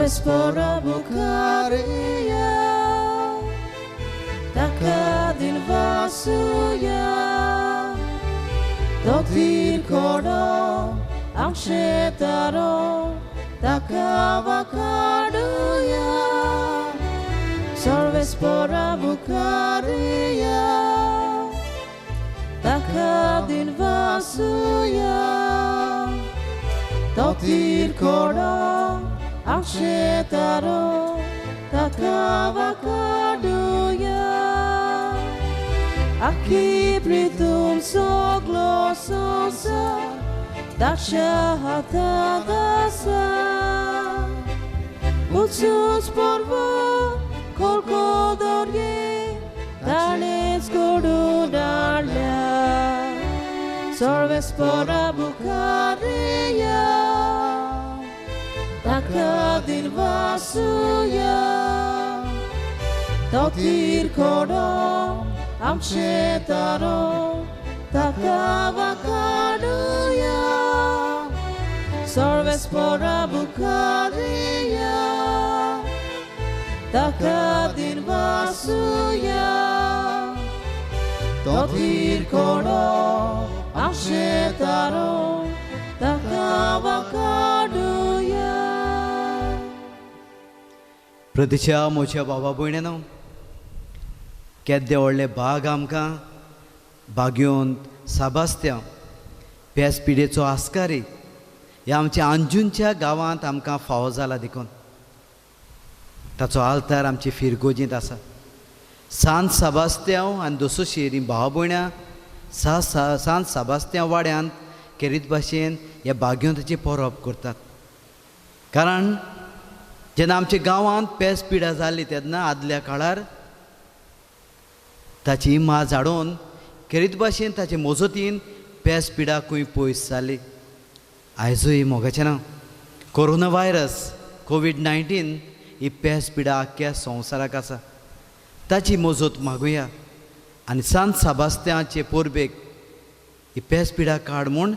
Sorvespora Bukaria, Taka Dilvasuya, Dotir Kodo, Amshetaro, Taka Vakaduya, Sorvespora Bukaria, Taka Dilvasuya, Dotir Kodo, Amshetaro, Takavakaduya, Aki pritum soglo sosa, Daksha hatadasa, Utsus porvo, kolkodorye, Dalets kodu dalya, Sorvespora Bukaria, Taka Dilvasuya, Dotir Kodo, Amshetaro, Taka Vakaduya, Sorvespora Bukaria, Taka Dilvasuya, Dotir Kodo, Amshetaro, Taka Vakaduya. प्रतीच्या मोच्या बाबा भयणीनो केद्दे व्हडले बाग आमकां बागयोंत साबास्त्या पेसपिडेचो आस्कारी ह्या आमच्या अंजुंच्या गांवांत आमकां फावो जाला देखून ताचो आल्तार आमची फिरगोजींत आसा सांत साबास्त्यांव आनी दोसोशीर ही भाव भयणां सांत साबास्त्यांव वाड्यांत केरीत भाशेन ह्या बागयोंतची परब करतात कारण जेन्ना आमच्या गांवांत पेस पिडा जाल्ली तेन्ना आदल्या काळार ताची माज हाडून केरीत भाशेन ताचे मोजतीन पेस पिडा खंय पयस जाली आयजूय मोगाचें ना कोरोना व्हायरस कोविड-19 ही पेस पिडा आख्ख्या संवसाराक आसा ताची मोजत मागुया आनी सांत साबास्त्यांचे परबेक ही पेस पिडा काड म्हूण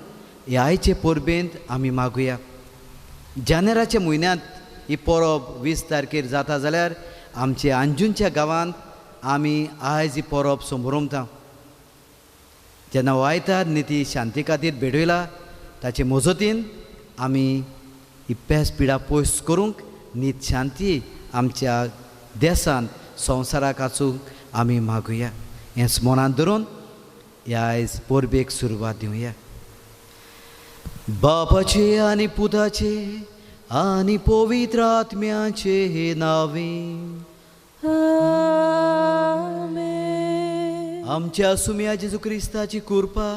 ह्या आयचे परबेंत आमी मागुया जानेराच्या म्हयन्यांत ही परब 20 तारखेर जाता जाल्यार आमच्या अंजुंच्या गांवांत आमी आयज ही परब संभ्रमता जेन्ना वायतार निती शांती खातीर भेटयला ताचे मोजतीन आमी ही पेस पिडा पयस करूंक नीत शांती आमच्या देशांत संवसाराक आसूंक आमी मागुया हेंच मनांत धरून ह्या आयज परबेक सुरवात दिवया बापाचे आनी पुताचे आनी पवित्र आत्म्याचे हे नावे आमेन. आमच्या सुम्या जेजू क्रिस्ताची कृपा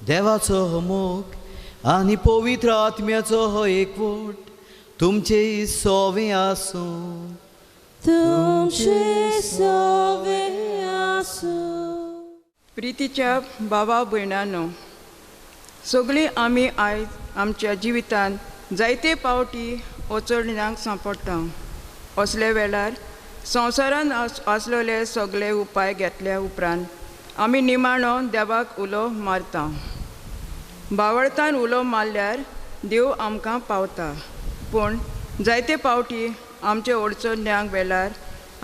देवाचो मोग आनी पवित्र आत्म्याचो हो एकवट तुमचे सोवे आसूं तुमचे सोवे आसूं. प्रितीच्या भावा भयणांनो सगळीं आमी आयज आमच्या जिवितांत जायते पावटी ओचडण्याक सांपडटा असले वेळार संवसारांत आसलेले सगळे उपाय घेतल्या उपरांत आमी निमाणो देवाक उलो मारता बावळतान उलो मारल्यार देव आमकां पावता पूण जायते पावटी आमचे अडचण्याक वेळार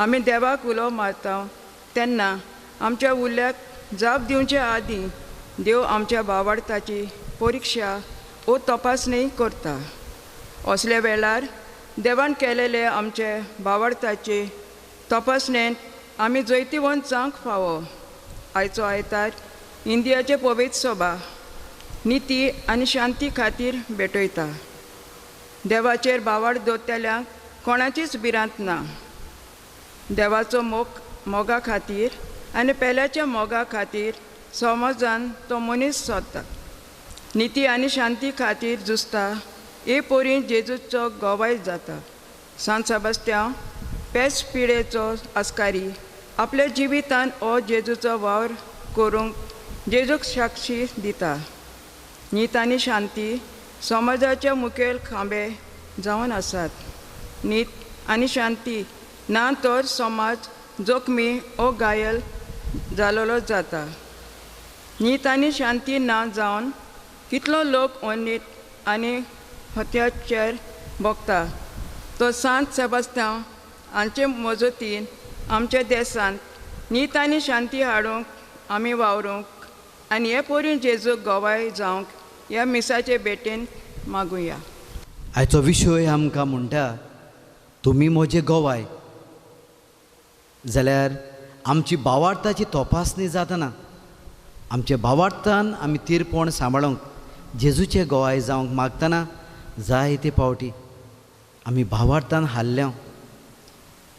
आमी देवाक उलो मारता तेन्ना आमच्या उल्याक जाप दिवचे आदीं देव आमच्या बावळताची परिक्षा ओ तपासणी करता असले वेळार देवान केलेले आमचे बावळताचे तपासणेंत आमी जैतिवंत जावंक फावो आयचो आयतार इंडियाचे पवित्र सभा निती आनी शांती खातीर भेटयता देवाचेर बावळ दवरतल्यांक कोणाचीच भिरांत ना देवाचो मोगा खातीर आनी पेल्याच्या मोगा खातीर समाजान तो मनीस सोदता निती आनी शांती खातीर झुजता हे पोरी जेजूचो गोवाय जाता सांत सेबास्त्यांव पेस पिडेचो आस्कारी आपल्या जिवितान हो जेजूचो वावर करूंक जेजूक साक्षी दिता नीत आनी शांती समाजाचे मुखेल खांबे जावन आसात नीत आनी शांती ना तर समाज जोखमी ओ घायल जालोलो जाता नीत आनी शांती ना जावन कितलो लोक अनीत आनी हत्याचेर भोगता तो सांत सेबास्तांव हांचे मजतीन आमच्या देशांत नीत आनी शांती हाडूंक आमी वावरूंक आनी हे पोरीन जेजूक गोवाय जावंक ह्या मिसाचे भेटेन मागुया. आयचो विशय आमकां म्हणटा तुमी म्हजे गोवाय. जाल्यार आमची भावार्थाची तपासणी जातना आमचे भावार्थान आमी तीरपण सांबाळूंक जेजूचे गोवाय जावंक मागतना जायते पावटी आमी भावार्थान हारल्या.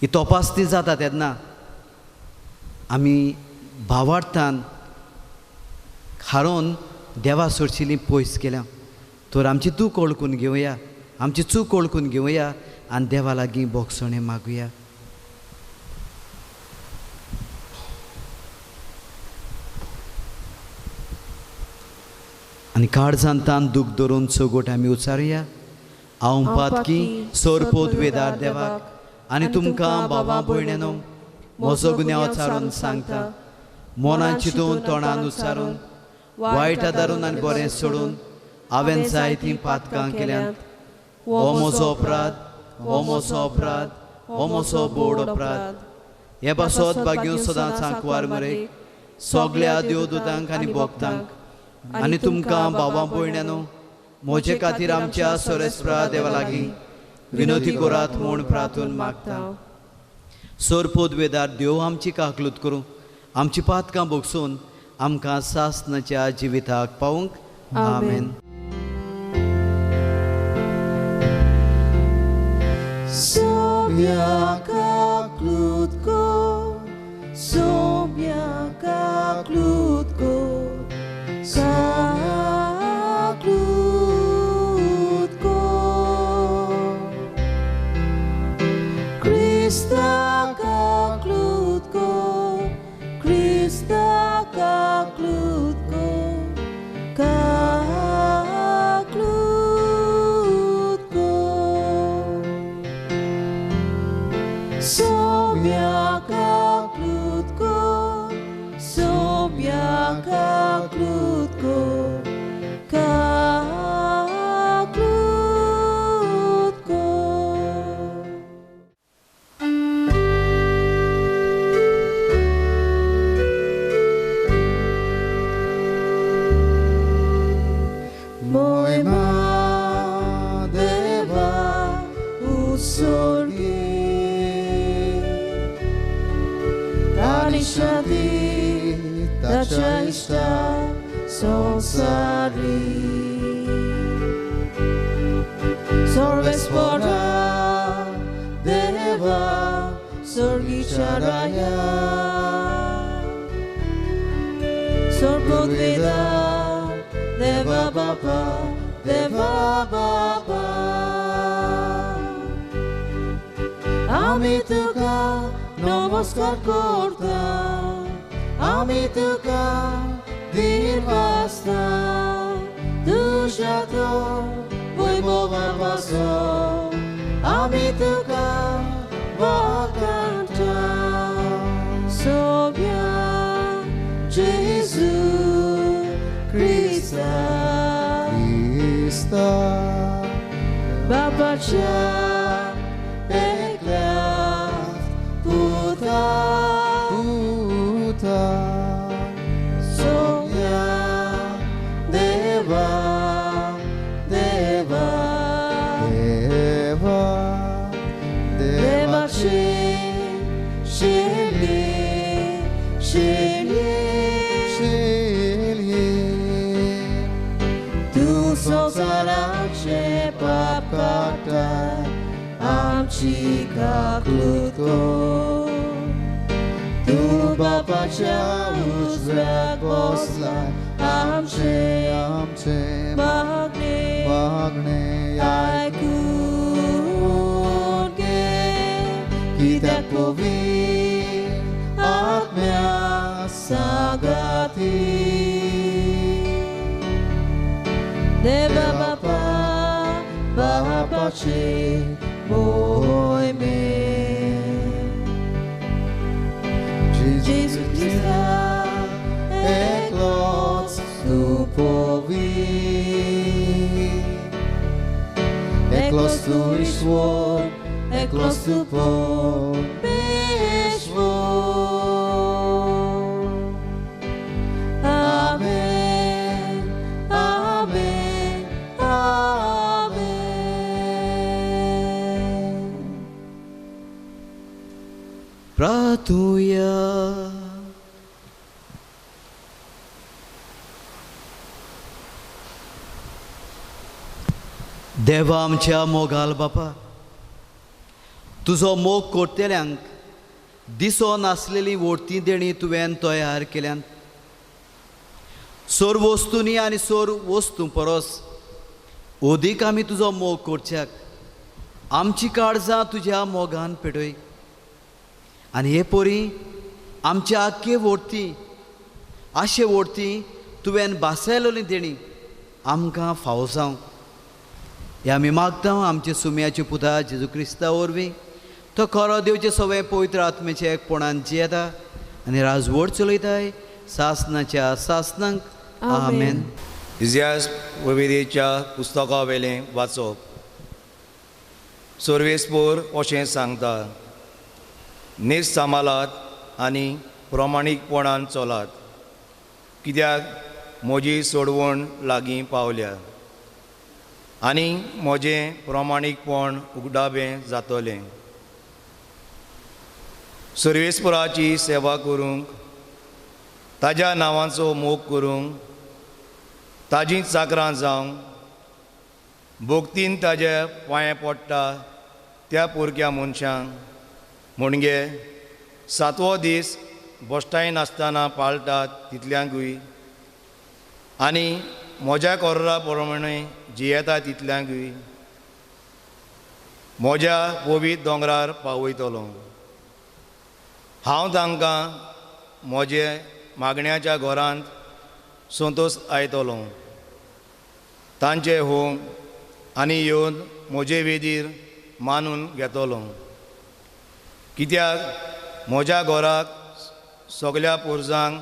ही तपासणी जाता तेन्ना आमी भावार्थान हारोवन देवा सोडशिल्लीं पयस केल्या. तर आमची चूक ओळखून घेवया, आमची चूक ओळखून घेवया आनी देवा लागीं बोगसणे मागुया. आनी काळजांतान दूख धरून चोगोट आमी उचारुया. हांव पातकी सोरपोत वेदार देवाक आनी तुमकां भावां भयण्यांनो म्हजो गुन्यांव चारून सांगता. मनान चिंतून तोंडान उच्चारून वायट आदारून आनी बरें सोडून हांवें जायतीं पातकां केल्यांत. हो म्हजो अपराध, हो म्हजो अपराध, हो म्हजो बोड अपराध. हे पासत भाग्यो सदांच आंकवार मरे सगळ्या देवदूतांक आनी भक्तांक आनी तुमकां भावां भयण्यांनो म्हजे खातीर आमच्या सोरेस्परा देवा लागीं विनोदी करात म्हूण प्रार्थून मागता. सोरपोद वेदार देव आमची काकलूत करूं, आमची पातकां भोगसून आमकां सासनाच्या जिविताक पावूंक. आमेन. Sobiaka klutko, sobiaka klutko, ka klutko. Krista ka klutko, Krista ka klutko, ka Sobiaka klutko, sobiaka klutko, ka klutko. Moima deva usorgi Anishadi Tachaista Sonsari Sorvespora Deva Sorgicharaya Sorpodveda Deva Baba Deva Baba Amituka Namaskar korta, ami tuka dirvasta, dushato vojvova vaso, ami tuka vakanta. Sobia Jesu Krista, Krista, Baba Cha. Sonia Deva Deva Deva Deva Sheli Tu sosarace papkata Amchi kaklutko Tu Baba Chaus Rakosla Amche Magne Aikunge Kita Kovi Atmya Sagati Deva Baba Baba Che Boy Me Jesus Krista, ekloc stupovi, ekloc tu išvor, eklo supor peshwo. Amen, amen, amen. प्रार्थूया. देवा आमच्या मोगाल बापा, तुजो मोग कोरतेल्यांक दिसो नासलेली वोडती देणी तुवें तयार केल्यान. सोर वस्तूंनी आनी सोर वस्तू परस ओदीक आमी तुजो मोग करच्याक आमची काळजां तुज्या मोगान पेटय. आनी हे पोरी आमचे आख्खे वोडती आशे वोडती तुवें बासयलोली देणी आमकां फावो जावं. हे आमी मागता आमचे सुम्याचे पुता जेजू क्रिस्ता वरवीं. तो खरो देवचे सगळे पवित्र आत्मेचे एकपणान जियेता आनी राजवट चलयताय सासनाच्या सासनांक. आमेन. इतिहास विविधेच्या पुस्तका वेलें वाचप. सर्वेस्पोर अशें सांगता, नेस सांबाळात आनी प्रमाणीकपणान चलात, कित्याक म्हजी सोडवण लागीं पावल्या आनी म्हजें प्रमाणीकपण उगडावें जातलें. सर्वेस्पराची सेवा करूंक, ताज्या नांवाचो मोग करूंक, ताजीं चाकरां जावंक, भोगतीन ताज्या पांयां पडटा त्या पोरक्या मनशांक म्हणजे 7वो दीस बसताय नासतना पाळटात तितल्यांकूय आनी म्हज्या कोर्रा प्रमाणे जियेता तितल्यांकूय म्हज्या पवित्र दोंगरार पावयतलो. हांव तांकां म्हजे मागण्याच्या घरांत संतोश आयतलो. तांचे होम आनी येवन म्हजे वेदीर मानून घेतलो, कित्याक म्हज्या घराक सगल्या पुरजांक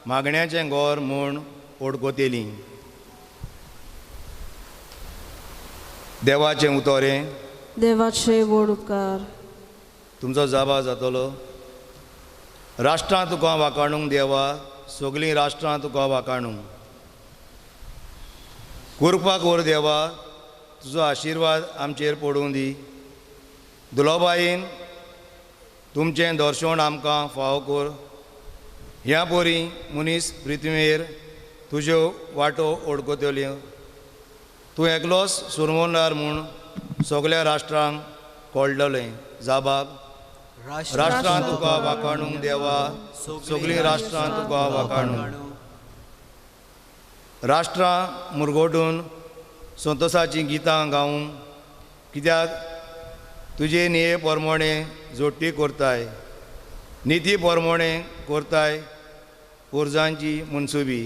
मागण्याचें घर म्हूण ओळखतेलीं. देवाचें उतोरें. देवाचे व्हड उपकार. तुमचो जाबा जातलो. राष्ट्रां तुका वाखाणूंक देवा, सगलीं राष्ट्रां तुका वाखाणूंक. करपाक वर देवा, तुजो आशिर्वाद आमचेर पडूं दी. दुलोबाईन तुमचें दर्शन आमकां फावो कर. ह्या पोरी मनीस पृथ्वीर तुज्यो वाटो ओळखतल्यो. तूं एकलोच सुरमोनार म्हूण सगल्या राष्ट्रांक कळटलें. जाबाब. राष्ट्रां तुका वाखाणूंक देवा, सगलीं राष्ट्रां तुका वाखाणूंक. राष्ट्रां मुरगोडून संतोशाचीं गितां गावूंक, कित्याक तुजे निये प्रमाणे जोडटी करताय, निती प्रमाणे करताय पुरजांची मनसुबी.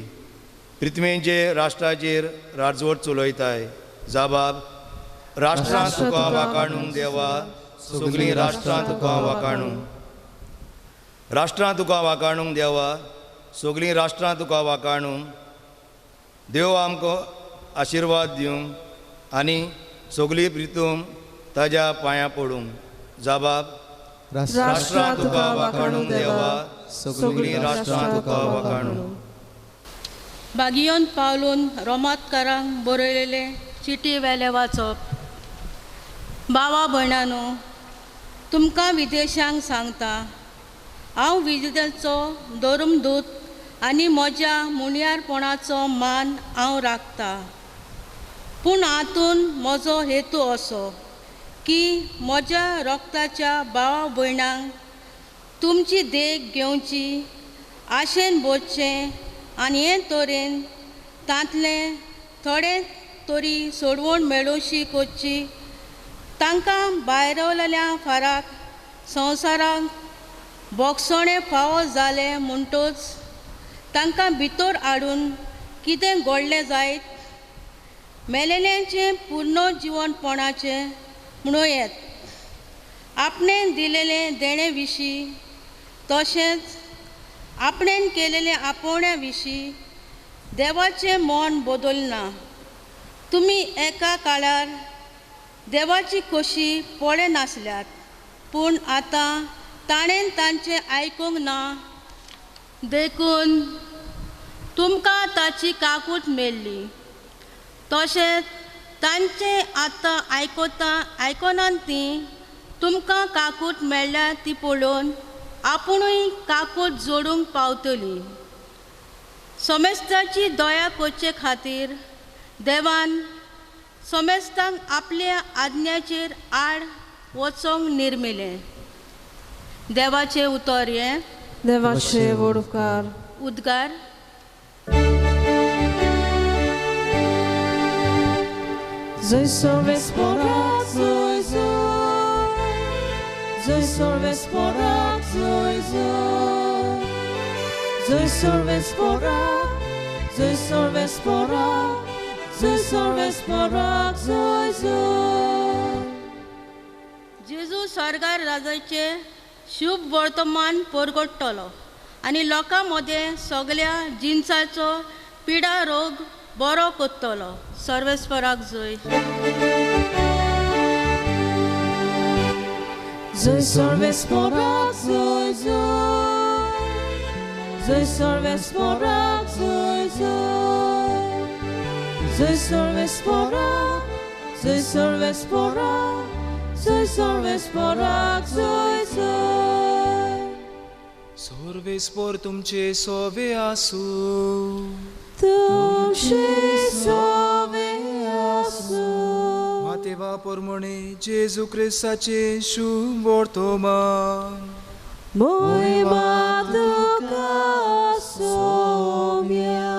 पृथ्वीचे राष्ट्राचेर राजवट चलयताय. जाबाब. राष्ट्रां तुका वाखाणूंक देवा, सगलीं राष्ट्रां तुका वाखाणूंक. राष्ट्रां तुका वाखाणूंक देवा, सगलीं राष्ट्रां तुका वाखाणूंक. देव आमकां आशिर्वाद दिवंक आनी सगलीं प्रितूम ताज्या पांयां पडूंक. जाबाब. राष्ट्रां तुका वाखाणूंक देवा, सगलीं राष्ट्रां तुका वाखाणूंक. बागियोन पावलून रोमातकारांक बरयलेले चिटी वेले वाचप. भावा भयणांनो, तुमकां विदेशांक सांगता, हांव विदेचो धर्मदूत आनी म्हज्या मुणयारपणाचो मान हांव राखतां. पूण हातून म्हजो हेतू असो की म्हज्या रोगताच्या भावा भयणांक तुमची देख घेवची, आशेन बोचचें आनी हे तरेन तांतलें थोडे तरी सोडवण मेळोवशी कोची. तांकां भायरवलेल्या फाराक संवसाराक बोगसणे फावो जाले म्हणटच तांकां भितर हाडून कितें घडलें जायत, मेलेल्यांचें पुनर्जीवनपणाचें म्हणयत. आपणें दिलेलें देणे विशीं तशेंच आपणें केलेल्या आपोवण्या विशीं देवाचें मन बदलना. तुमी एका काळार देवाची खोशी पळय नासल्यात, पूण आतां ताणें तांचें आयकूंक ना, देखून तुमकां ताची काकूट मेळ्ळी. तशेंच तांचें आतां आयकनात ती तुमकां काकूट मेळ्ळ्या ती पळोवन आपुणूय काकूट जोडूंक पावतली. सोमेस्ताची दया करचे खातीर देवान सोमेस्तांक आपल्या आज्ञाचेर आड वचोंक निर्मिलें. देवाचें उतर हें. देवाचे वोडकार. उद्गार. Zoi sorves porak, zoi zoi. Zoi sorves porak, zoi zoi. Zoi sorves porak, zoi sorves porak. Zoi sorves porak, zoi zoi. जेजू स्वर्गार राजाचे शुभ वर्तमान परगडटलो आनी लोकां मदें सगळ्या जिन्साचो पिडा रोग बरो करतलो. सर्वेस्पराक जय. Zoi sorves porak, zoi zoi. Zoi sorves porak, zoi zoi. Zoi sorves porak, zoi sorves porak. Zoi sorves porak, zoi zoi. Sorves por तुमचे सोवे आसू. तुमचे सोवे आसू. मातेवा परमणे जेजू क्रिस्ताचे शुभ वर्तमान. मोहिमा तुका सोम्या.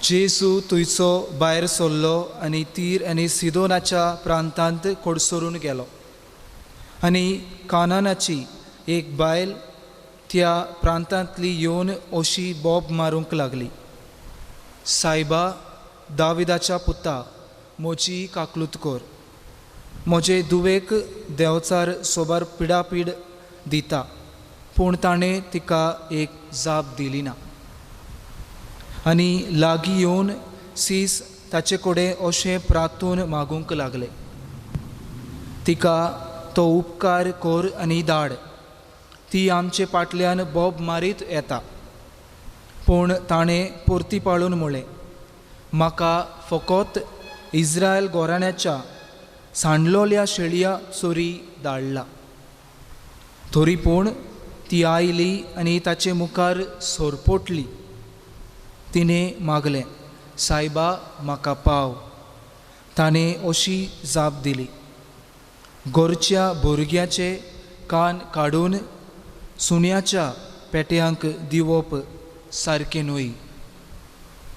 जेजू थंयचो भायर सरलो आनी तीर आनी सिदोनाच्या प्रांतांत कोडसरून गेलो. आनी कानानाची एक बायल त्या प्रांतांतली येवन अशी बोब मारूंक लागली. सायबा, दाविदाच्या पुता, म्हजी काकलूत कर. म्हजे दुवेक देंवचार सोबार पिडापीड दिता. पूण ताणें तिका एक जाप दिली ना. आनी लागीं येवन सीस ताचे कडेन अशें प्रार्थून मागूंक लागले, तिका तो उपकार कर आनी धाड. ती आमचे फाटल्यान बोब मारीत येता. पूण ताणें परती पाळून म्हळें, म्हाका फकत इस्रायल घोराण्याच्या सांडलोल्या शेळया चोरी धाडला. तरी पूण ती आयली आनी ताचे मुखार सोरपोटली. तिणें मागलें, सायबा, म्हाका पाव. ताणें अशी जाप दिली, गोरच्या भुरग्याचे कान काडून सुण्याच्या पेट्यांक दिवप सारकें न्हय.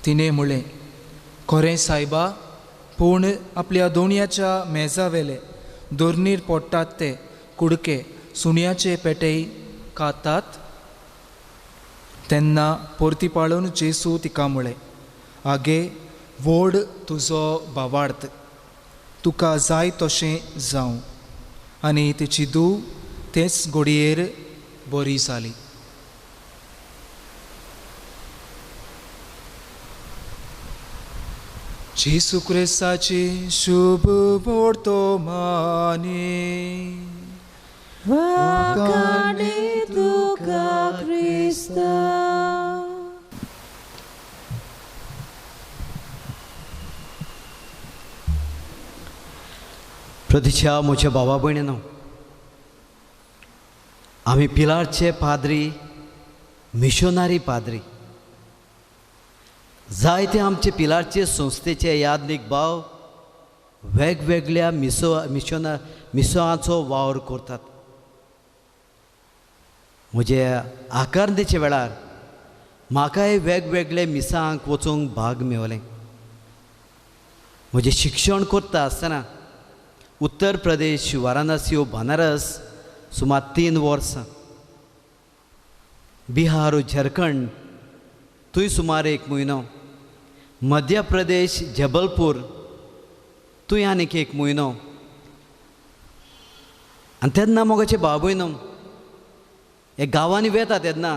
तिणें म्हळें, खरें सायबा, पूण आपल्या दोणयाच्या मेजावेले दोरनीर पडटात ते कुडके सुण्याचे पेटेय खातात. तेन्ना परती पाळून जेजू तिका म्हळें, आगे व्हड तुजो भावार्थ, तुका जाय तशें जावं. आनी तिची धूव तेच घडयेर बरी जाली. जेजू क्रिस्ताचे शुभ वर्तमाने. Wakani tuka Krista. प्रतीच्या म्हज्या भावा भयणीनो, आमी पिलारचे पाद्री, मिशोनारी पाद्री. जायते आमचे पिलारचे संस्थेचे यादनीक भाव वेगवेगळ्या मिसोआचो वावर करतात. म्हजे आकारदेचे वेळार म्हाकाय वेगवेगळे मिसांक वचूंक भाग मेवलें. म्हजें शिक्षण करता आसतना उत्तर प्रदेश, वाराणसी, बनारस सुमार 3 वर्सां, बिहार, झारखंड थंय सुमार 1 म्हयनो, मध्य प्रदेश, जबलपूर थंय आनीक 1 म्हयनो, आनी तेन्ना मोगाचे भाव भयणो हे गांवांनी वेता तेन्ना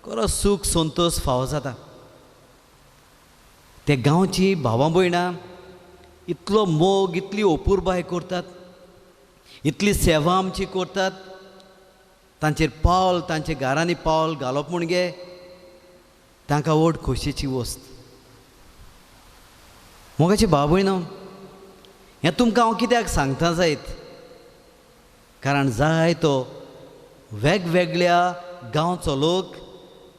खरो सूख संतोश फावो जाता. ते गांवची भावां भयणां इतलो मोग इतली ओपुरबाय करतात, इतली सेवा आमची करतात. तांचेर पावल तांचे घरांनी पावल घालप म्हणजे तांकां व्हड खोशयेची वस्त. मोगाचे भाव भयणो हें तुमकां हांव कित्याक सांगता जायत, कारण जायतो वेगवेगळ्या गांवचो लोक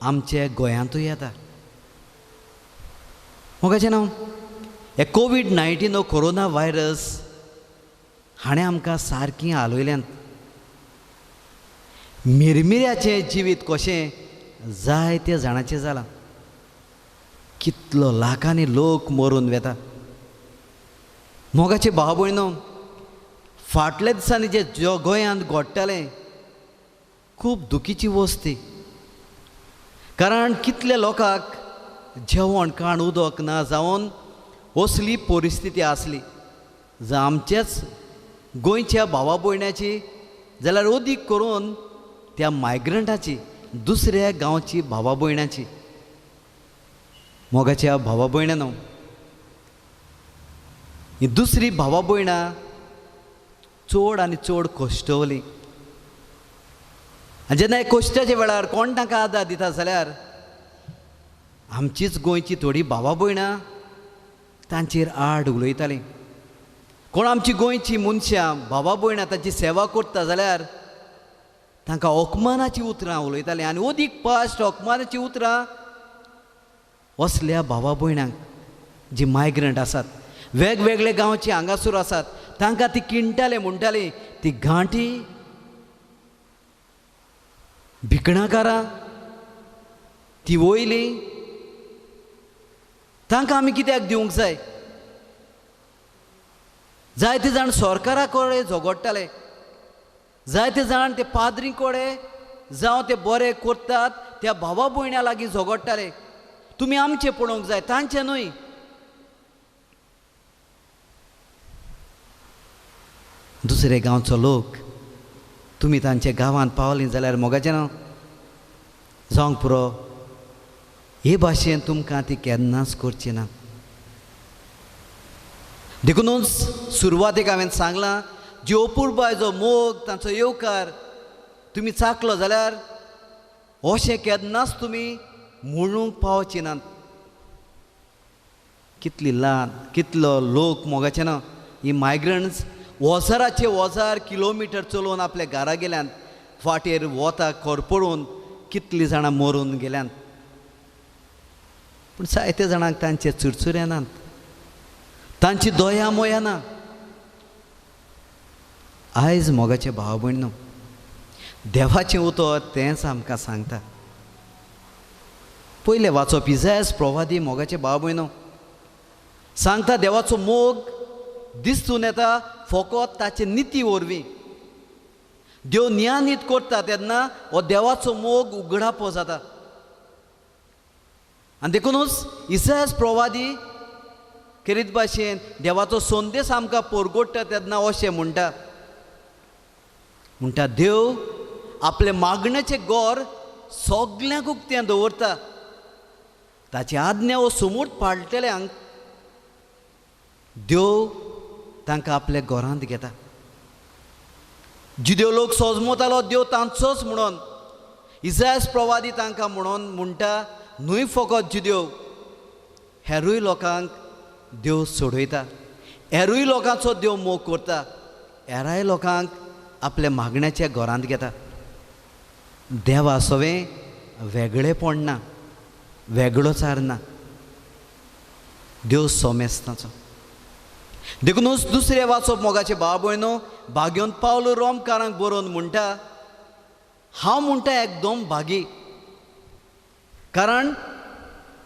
आमचे गोंयांतूय येता. मोगाचें नांव हे कोवीड-19 हो कोरोना व्हायरस हाणें आमकां सारकीं हालयल्यान. मिरमिऱ्याचें जिवीत कशें जायत्या जाणांचें जालां. कितलो लाखांनी लोक मरून वेता. मोगाचे भाव भयणो फाटल्या दिसांनी जे गोंयांत घडटालें खूब दुखीची वस्त ती. कारण कितले लोकांक जेवण खाण उदक ना जावन असली परिस्थिती आसली. जर आमचेच गोंयच्या भावा भयण्याची जाल्यार अदीक करून त्या मायग्रंटाची दुसऱ्या गांवची भावा भयणाची. मोगाच्या भावा भयणांनो ही दुसरी भावा भयणां चड आनी चड कश्टवली. आनी जेन्ना हे कश्टाच्या वेळार कोण तांकां आदार दिता जाल्यार आमचीच गोंयची थोडी भावा भयणां तांचेर आड उलयतालीं. कोण आमची गोंयची मनशां भावा भयणां तांची सेवा करता जाल्यार तांकां ओकमानाची उतरां उलयतालीं. आनी अदीक फास्ट ओकमानाची उतरां असल्या भावा भयणांक जी मायग्रंट आसात वेगवेगळे गांवची हांगासर आसात तांकां ती किणटाले म्हणटाली ती घांटी भिकणाकारां ती वयली तांकां आमी कित्याक दिवंक जाय. जायते जाण सरकारा कडेन झगडटाले, जायते जाण ते पाद्री कडेन जावं ते बरें करतात त्या भावा भयण्यां लागीं झगडटाले. तुमी आमचें पळोवंक जाय तांचें न्हय. दुसरे गांवचो लोक तुमी तांचे गांवांत पावलीं जाल्यार मोगाचें नांव जावंक पुरो हे भाशेन तुमकां ती केन्नाच करची ना. देखूनच सुरवातेक हांवें सांगलां जी अपुरबाय जो मोग तांचो येवकार तुमी चाखलो जाल्यार अशें केन्नाच तुमी म्हणूंक पावची नात. कितली ल्हान कितलो लोक मोगाचें ना ही मायग्रंट्स वोजाराचे वोजार किलोमिटर चलोवन आपल्या घरा गेल्यान फाटीर वता करपडून कितलीं जाणां मरून गेल्यान. पूण जायत्या जाणांक तांचे चुरचूर येनात, तांची दोया मोया ना. आयज मोगाचे भाव भयणो देवाचें उतर तेंच आमकां सांगता. पयले वाचप इसायास प्रवादी मोगाचे भाव भयणो सांगता देवाचो मोग दिसून येता फकत ताचे निती वरवीं. देव नियानीत करता तेन्ना हो देवाचो मोग उगडापो जाता. आनी देखूनच इसायास प्रवादी करीत भाशेन देवाचो संदेश आमकां परगोडटा तेन्ना अशें म्हणटा देव आपले मागणेचें गोर सगल्यांक उक्तें दवरता. ताची आज्ञा हो समूट पाळटल्यांक देव तांकां आपल्या घरांत घेता. जुदेव लोक सोजमोतालो देव तांचोच म्हणून इसायास प्रवादी तांकां म्हणटा न्हय फकत जुदेव हेरूय लोकांक देव सोडयता, हेरूय लोकांचो देव मोग करता, हेराय लोकांक आपल्या मागण्याच्या घरांत घेता. देवा सवें वेगळेपण ना, वेगळोचार ना, देव सोमेस्ताचो. देखूनच दुसरें वाचप मोगाचे भाव भयणो भाग्योन पावलो रोमकारांक बरोवन म्हणटा हांव म्हणटा एकदम भागी. कारण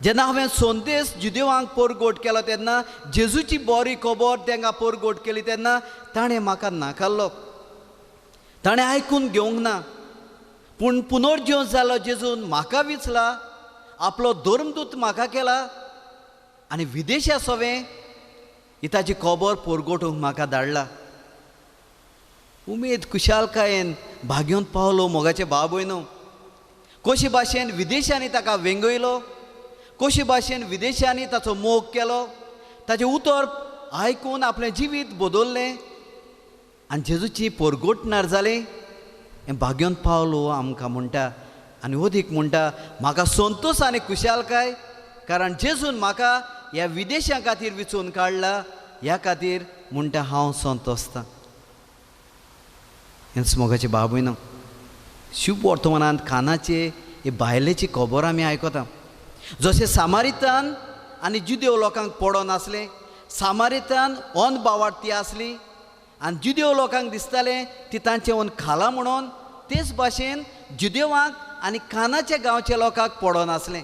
जेन्ना हांवें संदेश जुदेवांक परगोट केलो तेन्ना जेजूची बरी खबर तांकां परगोट केली तेन्ना ताणें म्हाका नाकारलो, ताणें आयकून घेवंक ना. पूण पुनर्जीवन जालो जेजून म्हाका विचला, आपलो धर्मदूत म्हाका केला आनी विदेशा सवें ही ताची खबर परगोटूंक म्हाका धाडला. उमेद खुशालकायेन भाग्योन पावलो मोगाचे भाव भयणो. कशे भाशेन विदेशांनी ताका वेंगयलो, कशे भाशेन विदेशांनी ताचो मोग केलो, ताचें उतर आयकून आपलें जिवीत बदललें आनी जेजूची परगोटणार जालें. हें भाग्योन पावलो आमकां म्हणटा. आनी ओदीक म्हणटा म्हाका संतोश आनी खुशालकाय, कारण जेजून म्हाका ह्या विदेशां खातीर विचून काडला. ह्या खातीर म्हणटा हांव संतोसतां. हेंच मोगाचे भाव भयणो, शुभ वर्तमानांत कानाचे हे बायलेची खबर आमी आयकता. जशें सामारितान आनी जुदेव लोकांक पडो नासलें. सामारितान ओन बावार्थी आसली आनी जुदेव लोकांक दिसतालें ती तांचें ओन खाला म्हणून. तेच भाशेन जुदेवांक आनी कानाच्या गांवच्या लोकांक पडो नासलें.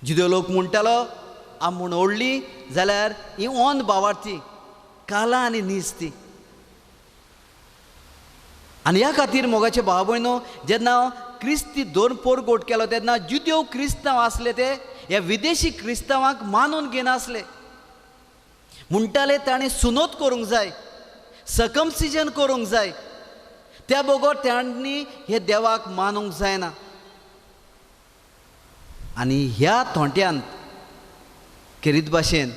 जुदेव लोक म्हणटालो आम म्हूण ओडली जाल्यार ही ओन बावार्थी, काला आनी नीज ती. आनी ह्या खातीर मोगाचे भाव भयणो, जेन्ना क्रिस्ती दोन परगोट केलो तेन्ना जुदेव क्रिस्तांव आसले ते ह्या विदेशी क्रिस्तांवांक मानून घेनासले. म्हणटाले ताणें सुनोत करूंक जाय, सकमसिजन करूंक जाय, त्या बगर तांणी हे देवाक मानूंक जायना. आनी ह्या थोंट्यान खेरीत भाशेन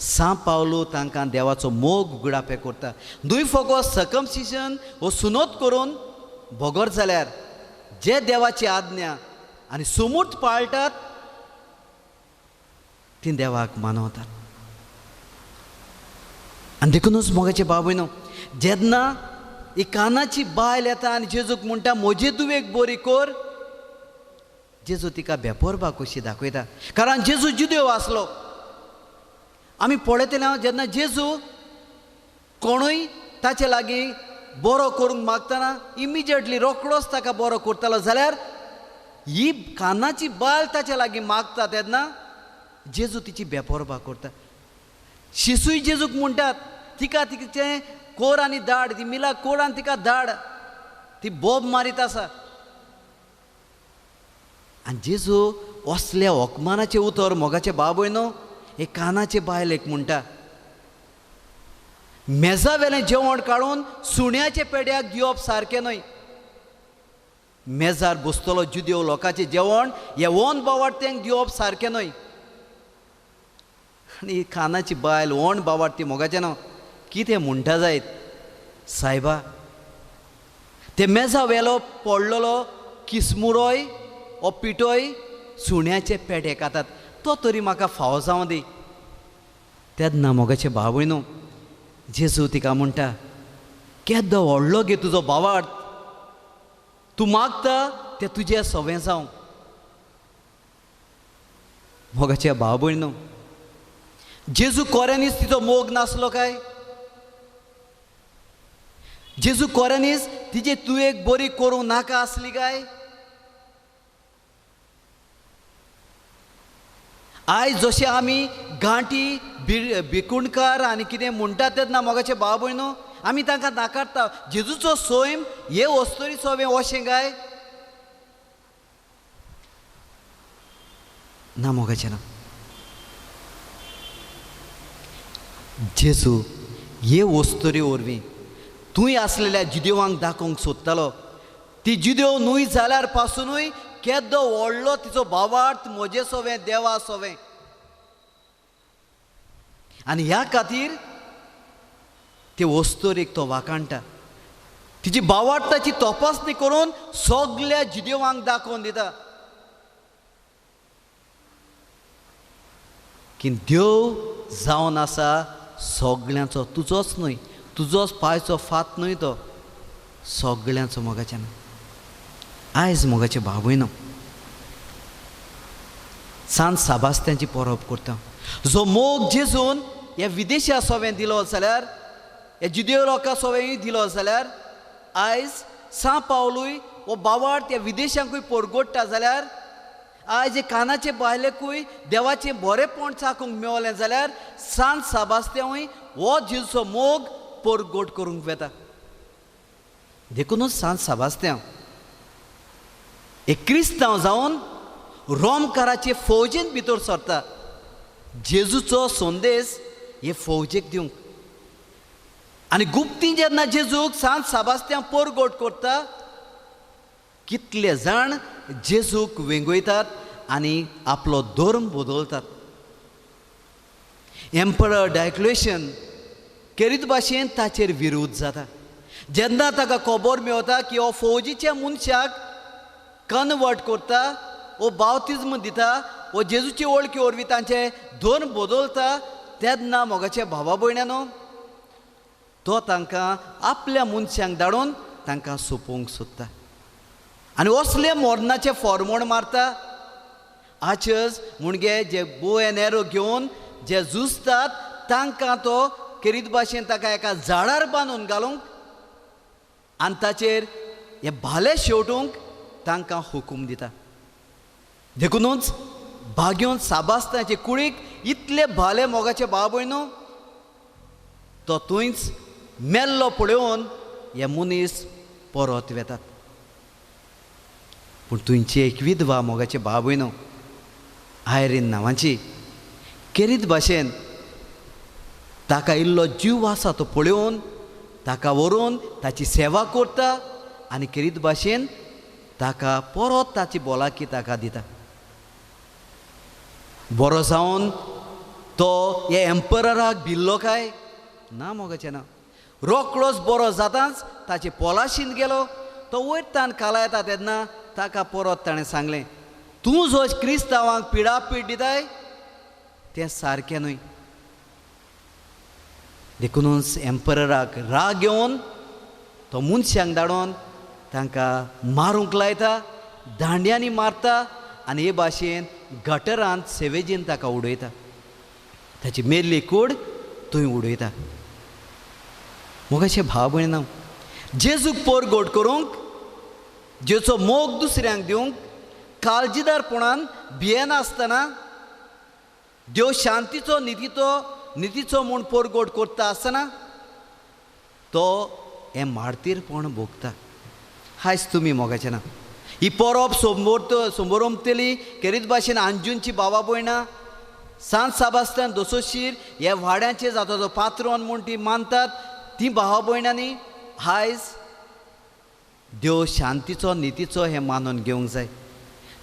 सा पावलो तांकां देवाचो मोग उगडापे करता. दुय फकत सकमसिजन हो सुनोत करून बोगोर जाल्यार जे देवाची आज्ञा आनी समूट पाळटात ती देवाक मानवतात. आनी देखूनच मोगाचे भाव भयणो, जेन्ना ही कानाची बायल येता आनी जेजूक म्हणटा म्हजे दुवेक बरी कर, जेजू तिका बेपरबा कशी दाखयता. कारण जेजू जुदेव आसलो. आमी पळयतले जेन्ना जेजू कोणूय ताचे लागीं बरो करूंक मागतना इमिजिएटली रोखडोच ताका बरो करतालो. जाल्यार ही कानाची बायल ताचे लागीं मागता तेन्ना जेजू तिची बेपरबा करता. शिसूय जेजूक म्हणटात तिका तिचें कोर आनी धाड, ती मिला कोर आनी तिका धाड, ती बोब मारीत आसा. आनी जेजू असल्या होकमानाचें उतर मोगाचे भाव भयणो हे कानाचे बायलेक म्हणटा. मेजा वेलें जेवण काडून सुण्याच्या पेड्याक दिवप सारकें न्हय. मेजार बसतलो जुदेव लोकांचें जेवण हे ओन बावार्थ्यांक दिवप सारकें न्हय. आनी कानाची बायल ओन बावार्थी मोगाचें न्हू कितें म्हणटा जायत सायबा, ते मेजा वेलो पडलेलो किसमुरोय ओ पिठोय सुण्याचे पेटे खातात, तो तरी म्हाका फावो जावं दी. तेन्ना मोगाचे भाव भयणो, जेजू तिका म्हणटा केदो व्हडलो गे तुजो भावार्थ, तूं मागता तें तुजें सवें जावं. मोगाचे भाव भयणो, जेजू कोऱ्यांनीच तिचो मोग नासलो काय? जेजू कोऱ्यांनीच तिजे तुवेक बरी करूंक नाका आसली काय? आयज जशें आमी गांठी भिकुणकार आनी कितें म्हणटात तेन्ना मोगाचे भाव भयणो आमी तांकां नाकारता. जेजूचो सैम हे वस्तुरी सवें अशें काय? ना मोगाचें ना. जेजू हे वस्तुरी वरवीं तुंय आसलेल्या जुदेवांक दाखोवंक सोदतालो. ती जुदेव न्हय जाल्यार पासुनूय केदो व्हडलो तिचो भावार्थ म्हजें सवें देवा सवें. आनी ह्या खातीर ते वस्तुरीक तो वाकाणटा. तिची भावार्थाची तपासणी करून सगल्या जुदेवांक दाखोवन दिता की देव जावन आसा सगळ्यांचो, तुजोच न्हय, तुजोच पांयचो फात न्हय, तो सगळ्यांचो मोगाचें ना. आयज मोगाचे भाव भयणो सांत साबास्त्यांची परब करता. जो मोग जेजून ह्या विदेशा सवें दिलो जाल्यार, ह्या जुदेव लोकां सवेंय दिलो जाल्यार, आयज सा पावलूय हो भावार्थ ह्या विदेशांकूय परगोडटा जाल्यार, आयज हे कानाचे बायलेकूय देवाचें बरेंपण चाखूंक मेवलें जाल्यार सांत साबास्त्यांवूय हो जेजूचो मोग परगोड करूंक वेता. देखूनच सांत साबास्त्यांव एक क्रिस्तांव जावन रोमकाराचे फौजेन भितर सरता. जेजूचो संदेश हे फौजेक दिवंक आनी गुप्ती जेन्ना जेजूक सांज साबास्त्यां पोरगोट करता, कितले जाण जेजूक वेंगयतात आनी आपलो धर्म बदलतात. एम्परर डायक्लेशन केरीत भाशेन ताचेर विरोध जाता. जेन्ना ताका खबर मेवता की हो फौजीच्या मनशाक कन्वर्ट करता, वो बावतिज्म दिता, वो जेजूची वळखी वरवीं तांचे धर्म बदलता, तेन्ना मोगाच्या भावा भयण्यानो तो तांकां आपल्या मनशांक धाडून तांकां सोंपोवंक सोदता आनी असले मोर्नाचे फॉर्मोण मारता. आचज म्हणजे जे बो एन एरो घेवन जे झुजतात तांकां तो केरीत भाशेन ताका एका झाडार बांदून घालूंक आनी ताचेर हे भाले शेवटूंक तांकां हुकूम दिता. देखूनच भाग्योन साबास्ताचे कुळीक इतले भाले मोगाचे भाव भयणो, तो थंयच मेल्लो पळोवन हे मनीस परत वेतात. पूण थंयची एक विधवा मोगाचे भाव भयणो आयरीन नांवाची केरीत भाशेन ताका इल्लो जीव आसा तो पळोवन ताका व्हरून ताची सेवा करता आनी केरीत भाशेन ताका परत ताची भलायकी ताका दिता. बरो जावन तो हे एम्परराक भिल्लो काय ना मोगाचें ना. रोखडोच बरो जाताच ताचे पोलाशीन गेलो. तो वयरतान काला येता तेन्ना ताका परत ताणें सांगलें, तूं जो क्रिस्तांवांक पिडापीड दिताय तें सारकें न्हय. देखूनच एम्परराक राग येवन तो मनशांक धाडून तांकां मारूंक लायता, दांड्यांनी मारता आनी हे भाशेन गटरांत सेवेजीन ताका उडयता. ताची मेल्ली कूड थंय उडयता. मोगाचे भाव भयणो, जेजूक पोरगोट करूंक, जेचो मोग दुसऱ्यांक दिवंक काळजीदारपणान भियेनासतना देव शांतीचो नितीचो म्हूण पोरगोट करता आसतना तो हें मारतीरपण भोगता. हायस तुमी मोगाचें ना. ही परब सोंबोरमतली केरीत भाशेन अंजूंची भावा भयणां सांत साबास्तान दोसोशीर हे व्हाड्याचे जाता जो पात्रोन म्हूण ती मानतात, ती भावा भयणांनी आयज देव शांतीचो नितीचो हें मानून घेवंक जाय.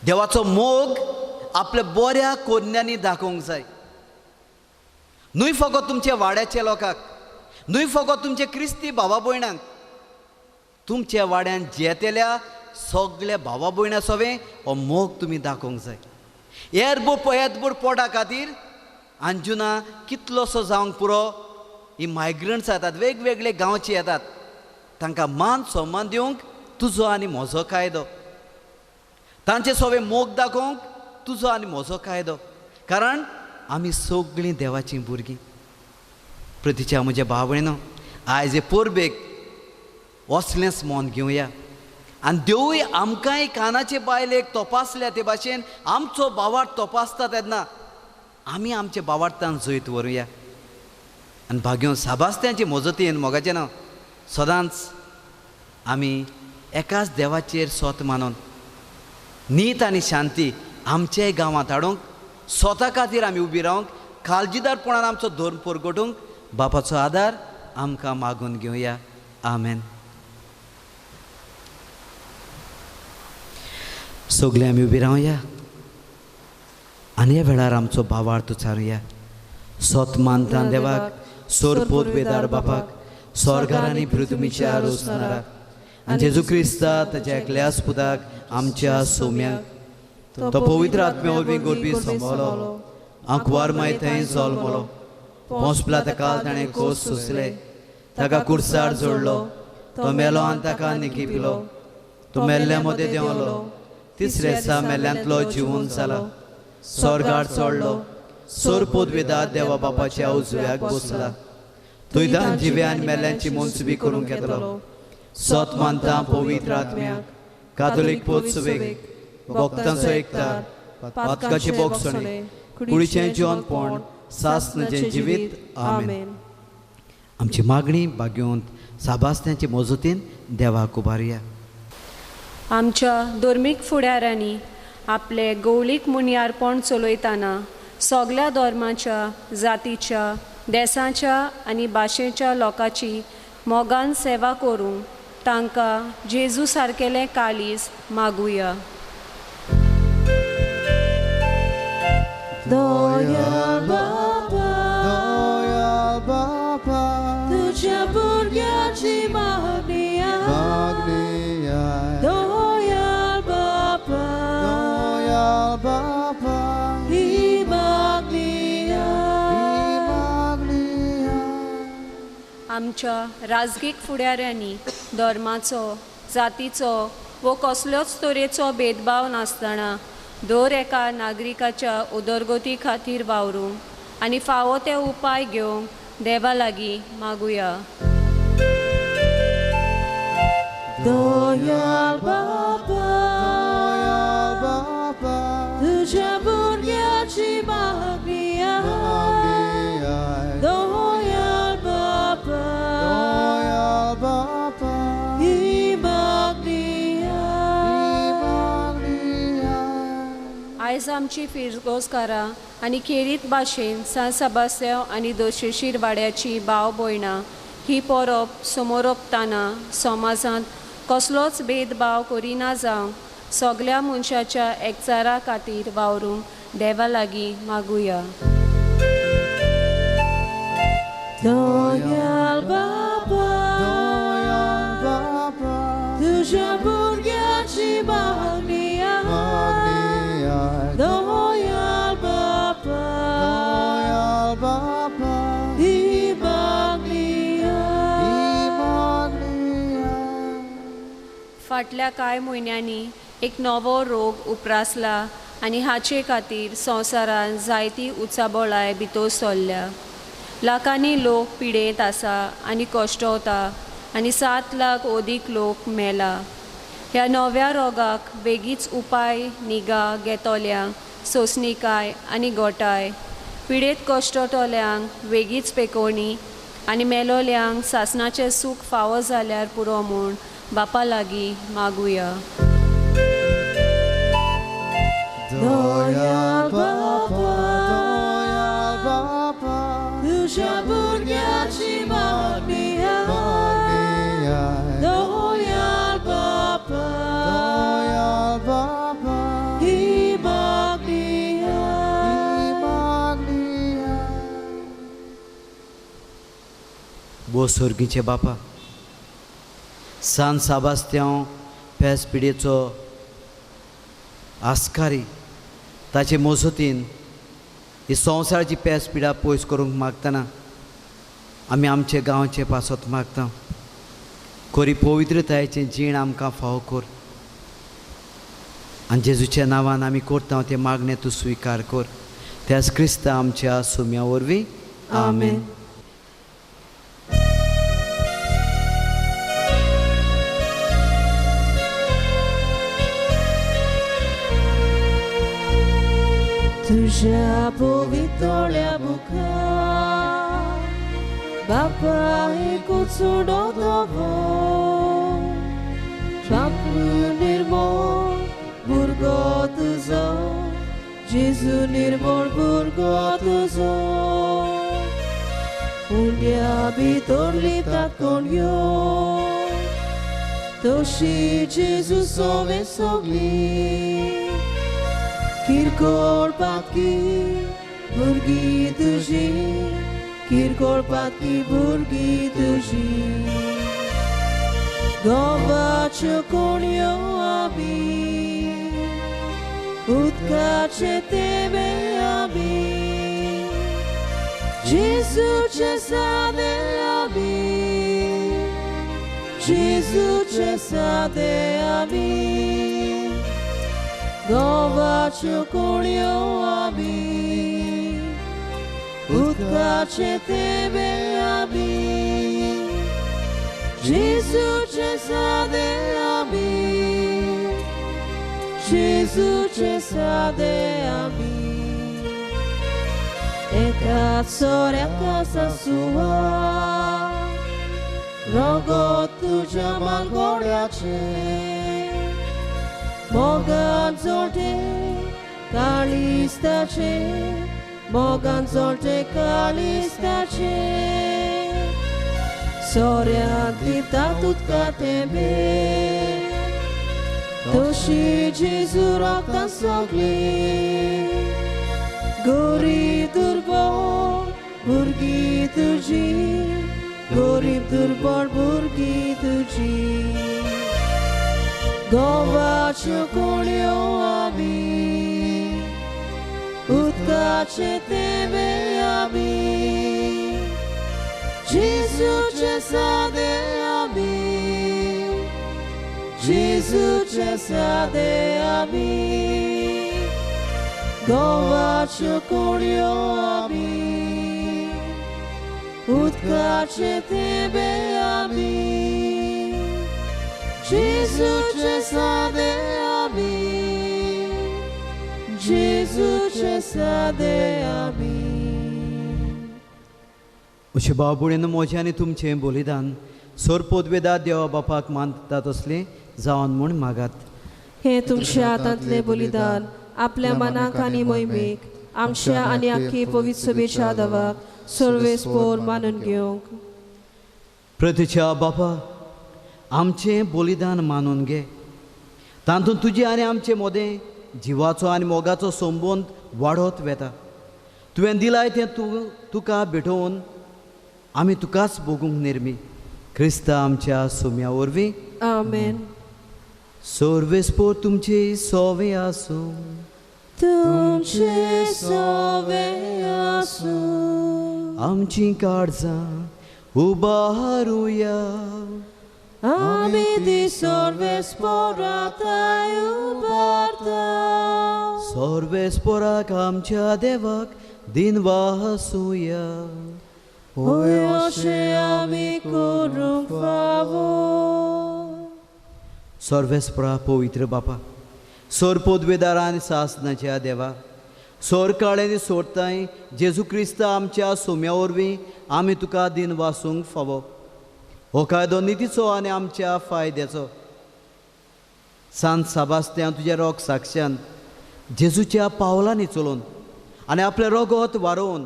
देवाचो मोग आपल्या बऱ्या कोन्यांनी दाखोवंक जाय. न्हय फकत तुमच्या वाड्याच्या लोकांक, न्हय फकत तुमच्या क्रिस्ती भावा भयणांक, तुमच्या वाड्यान जेतेल्या सगळ्या भावा भयणां सवें हो मोग तुमी दाखोवंक जाय. येतबूर पोटा खातीर अंजुना कितलोसो जावंक पुरो ही मायग्रंट्स येतात, वेगवेगळे गांवचे येतात, तांकां मान सन्मान दिवंक तुजो आनी म्हजो कायदो. तांचे सवें मोग दाखोवंक तुजो आनी म्हजो कायदो. कारण आमी सगळीं देवाचीं भुरगीं. प्रतीच्या म्हज्या भाव भयणो, आयज हे परबेक असलेंच मन घेवया आनी देवूय आमकांय कानाचे बायलेक तपासल्या ते भाशेन आमचो भावार्थ तपासता तेन्ना आमी आमच्या भावार्थान जैत व्हरुया. आनी भाग्योन साबास्त्यांचे मजतीन मोगाचें ना सदांच आमी एकाच देवाचेर सोत मानून नीत आनी शांती आमच्याय गांवांत हाडूंक, स्वता खातीर आमी उबी रावंक, काळजीदारपणान आमचो धर्म परगटूंक बापाचो आदार आमकां मागून घेवया. आमेन. सगळे आमी उबी रावया आनी ह्या वेळार आमचो भावार्थ उचारुया. सोत मानता देवाक, सोरपोत बेदार बापाक, स्वर्गार आनी पृथ्वीच्या रोसणाराक, आनी जेजू क्रिस्ता ताच्या एकल्या पुताक आमच्या सौम्याक तो पवित्र आत्म्या वरवीं गोरबी संभवलो, आंकवार माय थंय जल्मलो, पोंसपला ताका ताणें खोस सोंसले, ताका कुर्सार जोडलो, तो मेलो आनी ताका निखिपिलो, तो मेल्ल्या मदें देंवलो, तिसऱ्या दिसा मेल्ल्यांतलो जिवून जालो, स्वर्गार चडलो, सोरपोत वेदात देवा बापाच्या उजव्याक बसला, थंय जिव्या आनी मेल्ल्यांची मोनसुबी करूंक येतलो. सोत मानता पवित्र आत्म्याक, कातोलीक पोत सुवेक, भक्तांचो एकतार, पातकाची बोगसणी, कुडीचें जेवणपण, सासणेचें जिवीत. आमेन. आमची मागणी भाग्योन साबास्त्यांचे मजतीन देवाक उबारया. आमच्या धर्मीक फुडाऱ्यांनी आपले गवळीक मुनियारपण चलयतना सगळ्या धर्माच्या, जातीच्या, देशाच्या आनी भाशेच्या लोकांची मोगान सेवा करूंक तांकां जेजू सारकेलें काळीज मागुया. दोयाल बापा तुझ्या भुरग्याची मागणिया दोयाल बापा ही मागणिया आमच्या राजगीक फुडाऱ्यांनी धर्माचो जातीचो वो कसलोच तरेचो भेदभाव नासतना दर एका नागरिकाच्या उदरगती खातीर वावरूंक आनी फावो ते उपाय घेवंक देवा लागीं मागुया. दोयाल बापा तुझ्या भुरग्याची मागणिया दोयाल बापा ही मागणिया. आयज आमची फिरगोजकारां आनी खेरीत भाशेन सान सेबास्त्यांव आनी दोशेशीर वाड्याची भाव भयणां ही परब समोरपतना समाजांत कसलोच भेदभाव करिना जावं सगल्या मनशाच्या एकचारा खातीर वावरूंक देवा लागीं मागुया. दोयाल बापा तुझ्या भुरग्याची मागणिया दोयाल बापा ही मागणिया. फाटल्या कांय म्हयन्यांनी एक नवो रोग उप्रासला आनी हाचे खातीर संवसारांत जायती उचाबळाय भितर सरल्या. लाखांनी लोक पिडेत आसा आनी कश्टवता आनी 7 लाख अदीक लोक मेला. ह्या नव्या रोगाक बेगीच उपाय निगा घेतोल्यांक सोंसणीकाय आनी गोठाय पिडेत कश्टतोल्यांक वेगीच पेकोवणी आनी मेलोल्यांक सासणाचें सूख फावो जाल्यार पुरो म्हूण बापा लागीं मागुया. दोयाल बापा तुझ्या भुरग्याची मागणिया दोयाल बापा ही मागणिया. बो स्वर्गीचे बापा, सान साबास्त्यांव पेस पिडेचो आस्कारी ताचे मजतीन ही संवसाराची पेस पिडा पयस करूंक मागतना आमी आमचे गांवचे पासत मागता. खरी पवित्रतायेचें जीण आमकां फावो कर आनी जेजूच्या नांवान आमी करता ते मागणें तूं स्विकार कर. त्याच क्रिस्ता आमच्या सुम्या वरवीं आमेन. तुझ्या पवित्रोळ्या मुखार बापा एकूच उडोवो बापू निर्मळ भुरगो तुजो जेजू निर्मळ भुरगो तुजो उंड्या भितर लितात कोणयो तशी जेजू सोवे सोगली किरकोळ पातकी भुरगी तुजी किरकोळ पातकी भुरगी तुजी गोवाच्यो कोणयो आमी उदकाचे तेबे आमी जेजूचे सादे आमी जेजूचे सादे आमी गोवाच्यो कोणयो आमी उदकाचे तेबे आमी जेजूचे सादे आमी जेजूचे सादे आमी एका सोऱ्याका सासुआ रगत तुज्या मागोड्याचे मोगान जोडे काळिस्ताचे मोगान जोडे काळिस्ताचे सोऱ्यांत दितात उदका तेंबे तशी जेजू रोगतां सोगली गोरी दुर्बळ भुरगीं तुजी गरीब दुर्बळ भुरगीं तुजी गोवाच्यो कोणयो आमी उदकाचे तेंबे आमी जेजूचे सादे आमी जेजूचे सादे आमी गोवाच्यो कोणयो आमी उदकाचे तेंबे आमी जेजूचे सादे आमी जेजूचे सादे आमी अशें बाबुडेन म्हजें आनी तुमचें बलिदान सोर पोदवेदा देवा बापाक मानतात असलें जावन म्हूण मागात. हे तुमच्या हातांतले बलिदान आपल्या मनाक आनी मोहिमेक आमच्या आनी आख्खी पवित्र सभेच्या देवाक सर्वेस्पोर मानून घेवंक. प्रतीच्या बापा आमचें बलिदान मानून घे. तातूंत तुजें आनी आमचें मोदें जिवाचो आनी मोगाचो संबंद वाडत वेता. तुवें दिलाय तें तुका भेटोवन आमी तुकाच भोगूंक निर्मी. क्रिस्ता आमच्या सुम्या वरवीं आमेन. सर्वेस्पोर तुमची सोवे आसूं. तुमचे सोवे आसूं. आमची काळजां उबारुया. आमी ती सर्वेस्पोरांताय उबारता. सर्वेस्पोराक आमच्या देवाक दिनवासूया. होय अशें आमी करूंक फावो. सर्वेस्परा पवित्र बापा सोर पोदवेदारा आनी सासनाच्या देवा सोर काळेनी सोडताय जेजू क्रिस्ता आमच्या सोम्या वरवीं आमी तुका दिन वासूंक फावो. हो कायदो नितीचो आनी आमच्या फायद्याचो. सांत साबास्त्यान तुज्या रोग साक्षान जेजूच्या पावलांनी चलोवन आनी आपलें रगत वारोवन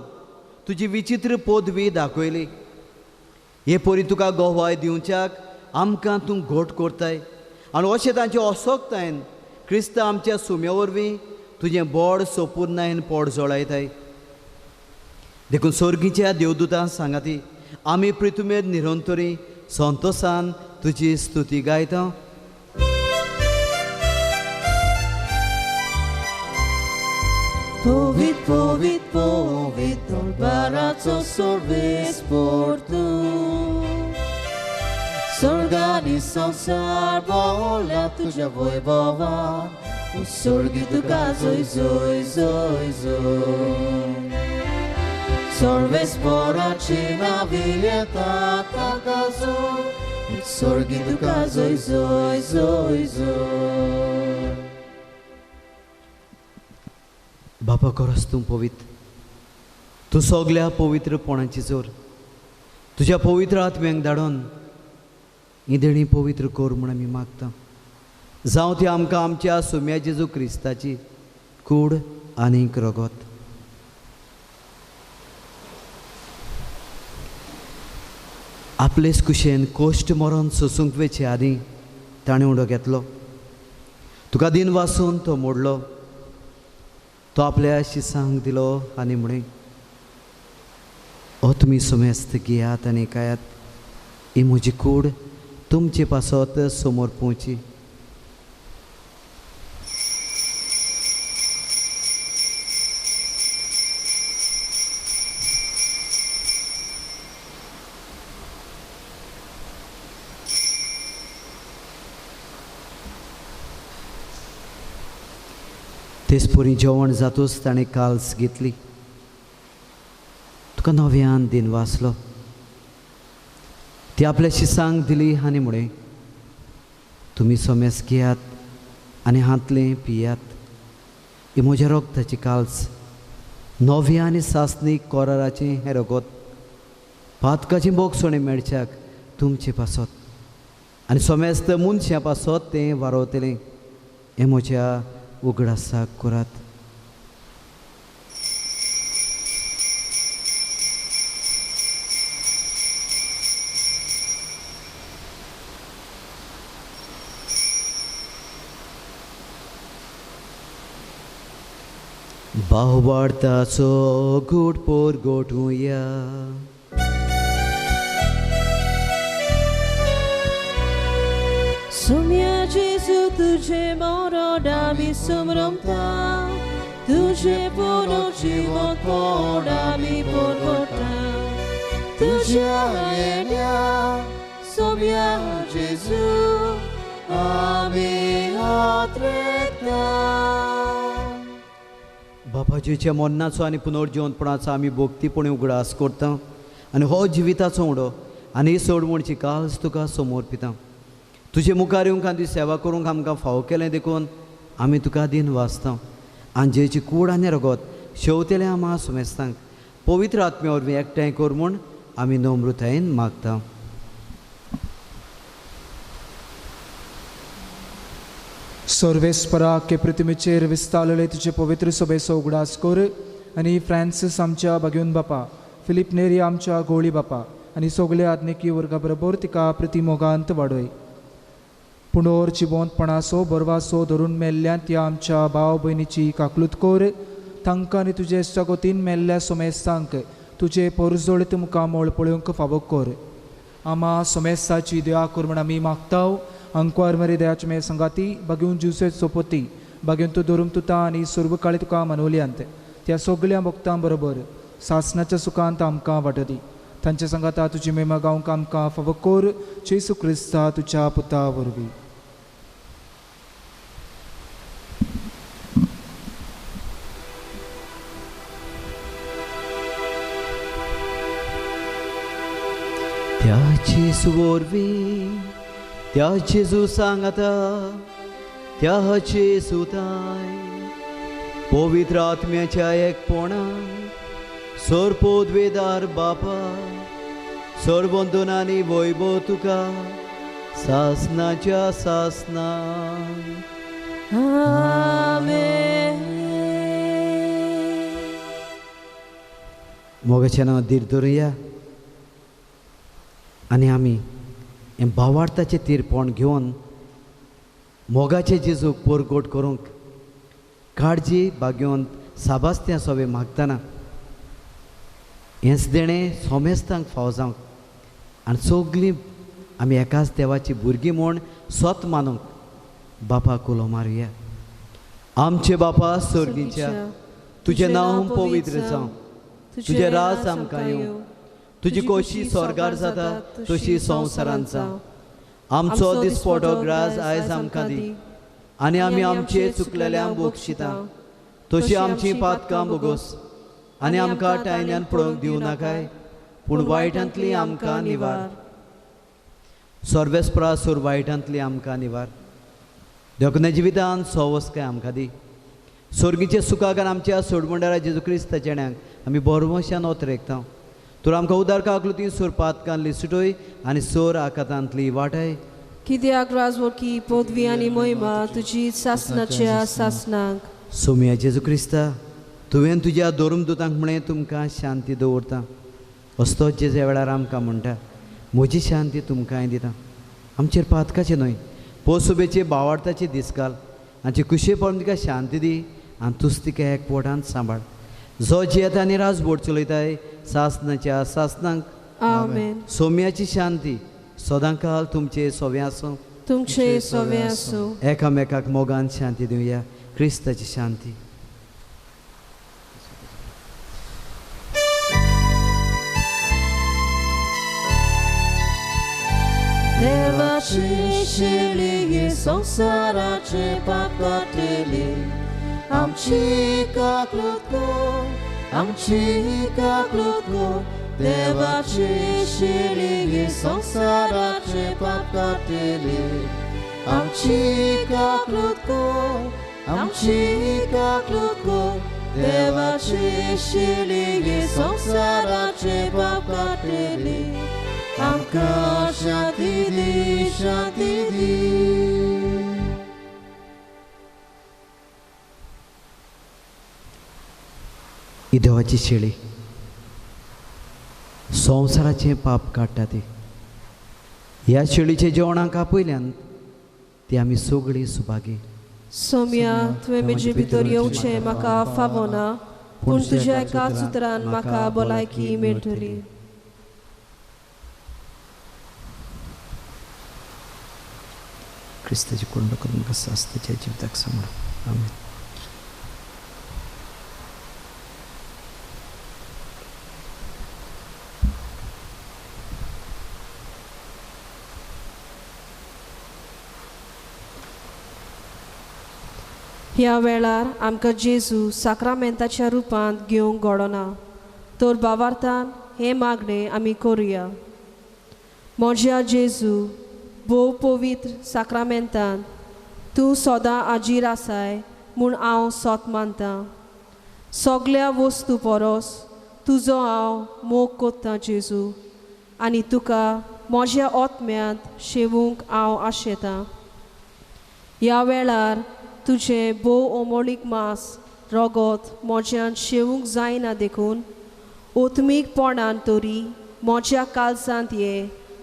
तुजी विचित्र पदवी दाखयली. हे परी तुका गोवाय दिवच्याक आमकां तूं घोट करताय आनी अशें तांचे असोगतायन क्रिस्ता आमच्या सुम्या वरवीं तुजें बोड सोपूर्णायन पोड जोडायताय. देखून सर्गीच्या देवदूतां सांगाती आमी प्रितुमेर निरंतरी संतोशान तुजी स्तुती गायता. Povit, povit, povit, dolbaraco सर्वेस्पोर तूं. स्वर्गानी संसार बोला तुझ्या वैभवान. उत्सर्गी तुका जय जय जय जय. सर्वेस्पोराची नावी येतात ताका जय. उत्सर्गी तुका जय जय जय जय. बापा खरोच तूं पवित्र. तूं सगल्या पवित्रपणाची जोर तुज्या पवित्र आत्म्यांक धाडोन ही देणी पवित्र कोर म्हूण आमी मागता. जावं ती आमकां आमच्या सुम्या जेजू क्रिस्ताची कूड आनीक रगत. आपलेच कुशेन कोश्ट मरण सोसूंक वेचे आदीं ताणें उडो घेतलो. तुका दिन वासून तो मोडलो. तो आपल्या शिसांक दिलो आनी म्हणे ओ तुमी सुमेस्त घेयात आनी कायात. ही म्हजी कूड तुमचे पासत समोर पोवची. तेच परी जेवण जातूच ताणें काल्स घेतली. तुका नव्यान दिन वाचलो. ती आपल्या शिसांक दिली आनी म्हणे तुमी सोमेस घेयात आनी हातलें पियात. ही म्हज्या रोगताची काल्स नव्या आनी सासनीक कोराराचें हें रगत पातकाची बोगसोणें मेळच्याक तुमचे पासत आनी सोमेस्त मनशां पासत तें वारोतलें. हें म्हज्या उगडासाक करात. भावार्थाचो घोट पोर गोठूया. सोम्या जेजू तुझे मरण आमी समरमता, तुझे पुनर्जीवन कोण आमी परगटा. तुझ्या येण्या सोम्या जेजू आमी हात्रेता. बापाजीच्या मरणाचो आनी पुनर्जीवनपणाचो आमी भोक्तीपणी उगडास करता आनी हो जिविताचो उडो आनी सोडवणची काल्स तुका समोर पिता. तुजे मुखार येवंक आनी सेवा करूंक आमकां फावो केलें देखून आमी तुका दिन वाचता. आंजेची कूड आनी रगत शेवतेले आम्हा सुमेस्तांक पवित्र आत्म्या वरवीं एकठांय कर म्हूण आमी नम्रतायेन मागता. सर्वेस्परा के पृथ्वीचेर विस्तारलेले तुजे पवित्र सभेचो उगडास कर आनी फ्रांसीस आमच्या बागेवन बापा, फिलीप नेरी आमच्या गोळी बापा आनी सगळ्या आत्मिकी वर्गा बरोबर तिका प्रतिमोगांत वाडय. पुनोर जिवंतपणाचो बरवासो धरून मेल्ल्या त्या आमच्या भाव भयणीची काकलूत कर. तांकां आनी तुजे जगतीन मेल्ल्या सोमेस्तांक तुजे परजोळीत मुखामोळ पळोवंक फावो कर. आम्हा सोमेस्ताची दया कर म्हण आमी मागता. अंकवार मरे दयाचे मे संगाती बागेवन जुसे सोपोती बागेवन तूं धरून तुता आनी सर्व काळी तुका मनवल्यांत त्या सगळ्या भक्तां बरोबर सासणाच्या सुखांत आमकां वाटदी. तांच्या संगाता तुजी मेमा गावंक आमकां फावो कर. जेसू क्रिस्ता तुज्या पुता वरवीं. त्या जेजू वरवीं त्या जेजू सांगता त्या जेजूताय पवित्र आत्म्याच्या एकपणान सोरपोद्वेदार बापा सोरवंदनांनी वैभव तुका सासनाच्या सासनान. आमेन. मोगाचें नांव धीर धरुया आनी आमी हें भावार्थाचें तिरपण घेवन मोगाचे जेजूक पोरगोट करूंक काळजी बागेवन साबास्त्या सवे मागतना हेंच देणें सोमेस्तांक फावो जावंक आनी सगळीं आमी एकाच देवाची भुरगीं म्हूण स्वत मानूंक बापाक उलो मारुया. आमचे बापा स्वर्गीच्या तुजें नांव पवित्र जावं, तुजें राज आमकां येवं, तुजी कोशी स्वर्गार जाता तशी संवसारांत जावं. आमचो दिसपडो ग्रास आयज आमकां दी आनी आमी आमचे चुकलेल्यांक बक्षिता तशी आमची पातकां बोगोस आनी आमकां टायन्यान पडोवंक दिवं नाकाय पूण वायटांतली आमकां निवार. सर्वेस्परा सूर वायटांतली आमकां निवार. देवकन्या जिवितान सवस्काय आमकां दी. स्वर्गीच्या सुखाक आनी आमच्या सोडमंडळा जेजू क्रिस्ता जेण्यांक आमी बरोवशान ओतरेकता. तर आमकां उदार काकलुती सोर पातकांतली सुटोय आनी सोर आकातांतली वाटाय. कित्याक राजवटी पदवी आनी महिमा तुजी सासणाच्या सासनाक. सोम्या जेजू क्रिस्ता तुवें तुज्या दोरूम दुतांक म्हळें तुमकां शांती दवरता. असतोच जेजे वेळार आमकां म्हणटा म्हजी शांती तुमकांय दिता. आमचेर पातकाचें न्हय पोसुबेचे भावार्थाचे दीस घाल आमचे कुशेपण तिका शांती दी आनी तुस तिका एकवटान सांबाळ. जो जियेता आनी राजवट चलयताय सासनाच्या सासनांक. आमेन. सोम्याची शांती सदांकाल तुमचे सोवे आसूं. तुमचे सोवे आसूं. एकामेकाक मोगान शांती दिवया. क्रिस्ताची शांती. देवाची शिली संसाराचे पाप काटेली. आमची काकलूत कर, आमची काकलूत कर. देवाची शिली संसाराचे पाप काटेली. आमची काकलूत कर, आमची काकलूत कर. देवाची शिली संसाराचे पाप काटेली. आमकां शांती दी, शांती दी. ही देवाची शेळी संवसाराचें पाप काडटा ती. ह्या शेळीचे जेवणाक आपयल्यान ती आमी सगळीं सुभागी. सोम्या तुवें म्हजे भितर येवचें म्हाका फावना, पूण तुज्या एकाच उतरान म्हाका भलायकी मेळटली. क्रिस्ताची कुंड करून कसं असताच्या जिविताक समोर. आमेन. ह्या वेळार आमकां जेजू साक्रामेंताच्या रुपांत घेवंक घडोना, तर भावार्थान हे मागणें आमी करुया. म्हज्या जेजू, भोव पवित्र साक्रामेंतान तूं सदां हाजीर आसाय म्हूण हांव सोत मानतां. सगळ्या वस्तू परस तुजो हांव मोग कोत्तां जेजू, आनी तुका म्हज्या आत्म्यांत शेवूंक हांव आशेतां. ह्या वेळार तुजें भोव ओमळीक मास रगत म्हज्यान शेवूंक जायना देखून ओत्मीकपणान तरी म्हज्या काळजांत ये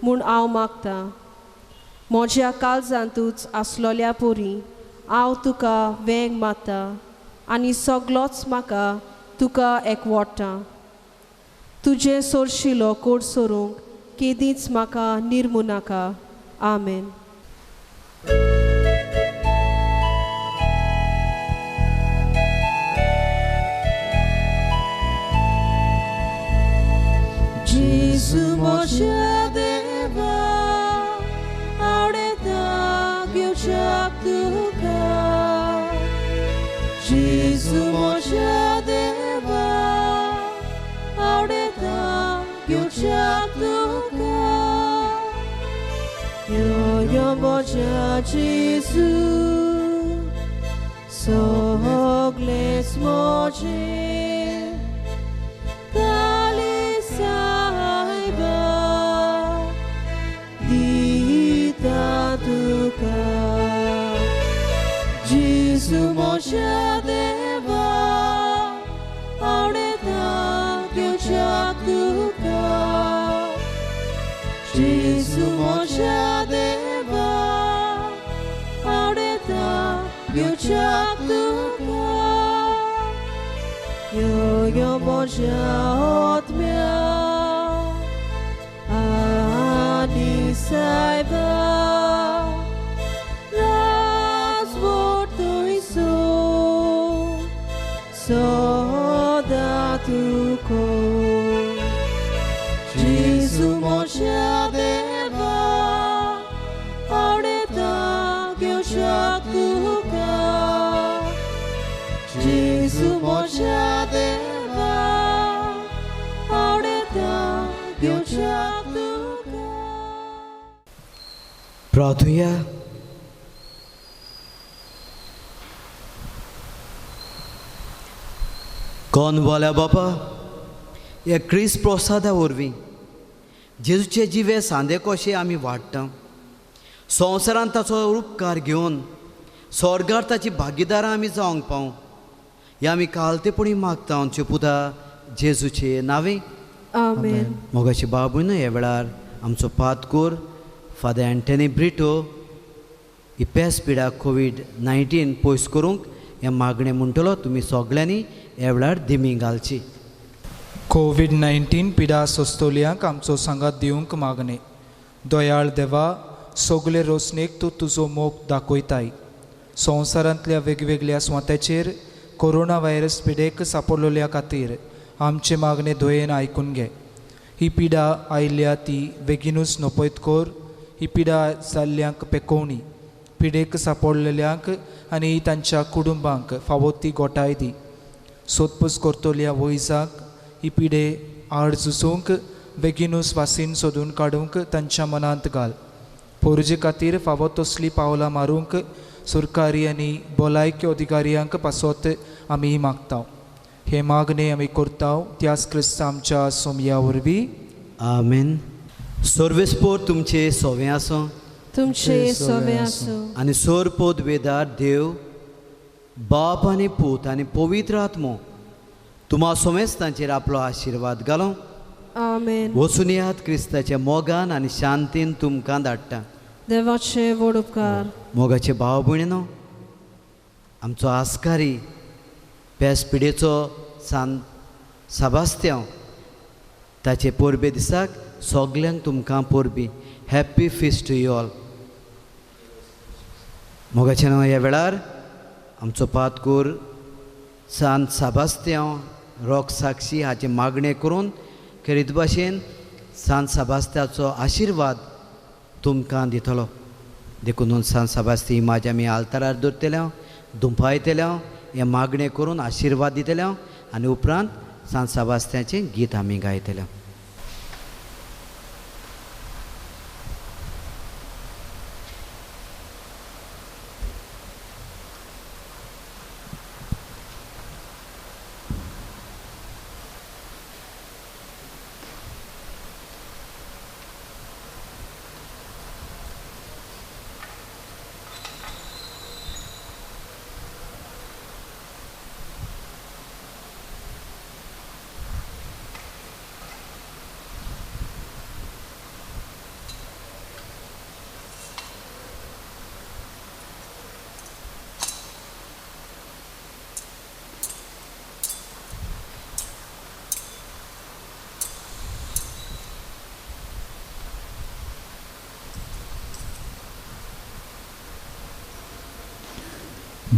म्हूण हांव मागतां. म्हज्या काळजांतूच आसलोल्या पोरी हांव तुका वेंग मारतां आनी सगळोच म्हाका तुका एकवटां. तुजें सोरशिलो कोड सोरूंक केदींच म्हाका निर्मू नाका. आमेन. जेजू म्हज्या देवा, आवडेता घेवच्याक तुका. जेजू म्हज्या देवा, आवडेता घेवच्याक तुका. यो म्हज्या जेजू, सगळेंच म्हजें ताले सायबा दिता तुका. जेजू म्हज्या देवा, आवडेता घेवच्याक तुका. जेजू म्हज्या देवा, आवडेता घेवच्याक तुका. यो म्हज्या आत्म्या आनी सायबा राजवट थंयसर सदां तुका. जेजू म्हज्या देवा, आवडेता घेवच्याक तुका. जेजू म्हज्या देवा, आवडेता घेवच्याक तुका. प्रार्थुया. कोण बोल्या बापा, हे क्रिस्त प्रसादा वरवीं जेजूचे जिवे सांदे कशे आमी वाडटा. संवसारांत ताचो उपकार घेवन स्वर्गार ताची भागीदारां आमी जावंक पावूं हे आमी कालतेपणी मागता आमचे पुता जेजूचे नांवे. आमेन. मोगाची बाबून ह्या वेळार आमचो पातकूर फादर एंटनी ब्रिटो ही पेस पिडा कोविड-19 पयस करूंक हें मागणें म्हणटलो. तुमी सगळ्यांनी ह्या वेळार दिमी घालची. कोविड-19 पिडा सोंसतोल्यांक आमचो सांगात दिवंक मागणें. दयाळ देवा, सगळे रोसणेक तूं तुजो मोग दाखयताय. संवसारांतल्या वेगवेगळ्या सुवातेचेर कोरोना व्हायरस पिडेक सांपडलेल्या खातीर आमचे मागणे धोयेन आयकून घे. ही पिडा आयल्या ती बेगीनूच नपयत कर. ही पिडा जाल्ल्यांक पेकोवणी, पिडेक सांपडलेल्यांक आनी तांच्या कुटुंबांक फावो ती गोठाय दी. सोदपूस करतल्या वैजाक ही पिडे आड झुजूंक बेगीनूच वासीन सोदून काडूंक तांच्या मनांत घाल. पोरजे खातीर फावो तसली पावलां मारूंक सरकारी आनी भलायकी अधिकाऱ्यांक पासत आमी मागता. हे मागणे आमी करता त्याच क्रिस्त आमच्या सोमया वरवीं. आमेन. सर्वेस्पोर तुमचे सोवें आसूं. तुमचे सोवें आसूं. आनी सोरपोद वेदार देव बाप आनी पूत आनी पवित्र आत्मो तुम्हा सोमेच तांचेर आपलो आशिर्वाद घालो. आमेन. वचून यात क्रिस्ताच्या मोगान आनी शांतीन तुमकां धाडटा. देवाचे व्हड उपकार. मोगाचे भाव भयणीनो, आमचो आस्कारी पेस पिडेचो सान साबास्त्यांव ताचे पोरबे दिसाक सगल्यांक तुमकां पोरबी happy feast to you all. मोगाचें नांव ह्या वेळार आमचो पातकूर सान साबास्त्यांव रॉक साक्षी हाचे मागणें करून खरीत भाशेन सान साबास्त्याचो आशिर्वाद तुमकां दितलो. देखून सान साबास्ती इमाज आमी आल्तारार दवरतल्या दुंपायतल्या हें मागणें करून आशिर्वाद दितल्या आनी उपरांत सान साबास्त्याचें गीत आमी गायतल्या.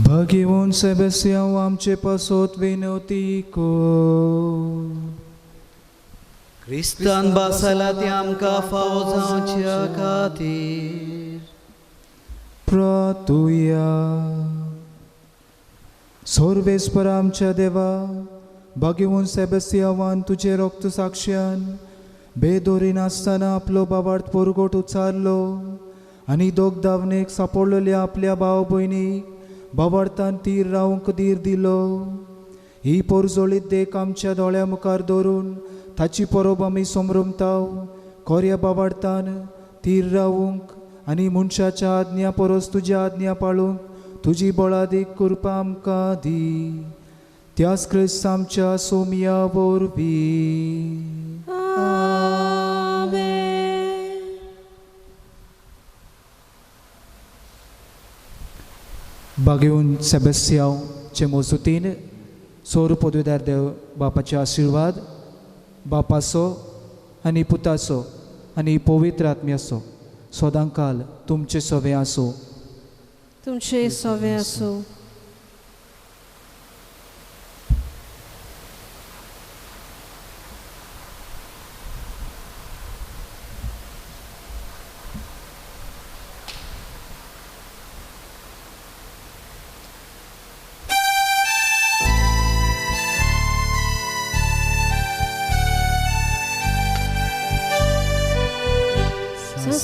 Bagivon Sebastian आमचे पासोत विनवती को क्रिस्तान बासाला ती आमकां फावो जावच्या खातीर प्रार्थुया. सर्वेस्पर आमच्या देवा, बागिवून सेबस्तियावान तुजे रक्त साक्षान बेदोरीन आसतना आपलो बाबार्थ पोरगोट उचारलो आनी दोग दावणेक सापडलेल्या आपल्या भाव भयणीक बाबार्थान तीर रावंक धीर दिलो. ही पोरजोळीत देख आमच्या दोळ्या मुखार दवरून ताची परोब आमी समरमताव. कोऱ्या बाबार्थान तीर रावूंक आनी मनशाच्या आज्ञा परस तुज्या आज्ञा पाळूंक तुजी बळादीक कृपा आमकां दी. त्याच क्रिस्त आमच्या सोमिया वरवीं. बागिवून सेबस्तियावचे मोजूतीन सोर पदवीदार देव बापाचे आशिर्वाद बापाचो आनी पुताचो आनी पवित्र आत्म्याचो सदांकाल तुमचे सवे आसो. तुमचे सवे आसो.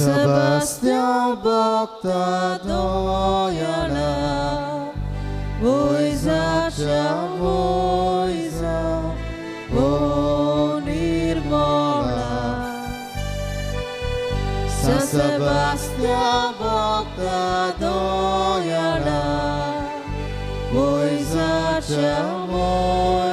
Sebastian Bokta dojala, Wojzacia Wojza, Onirmola. San Sebastian Bokta dojala, Wojzacia Wojza.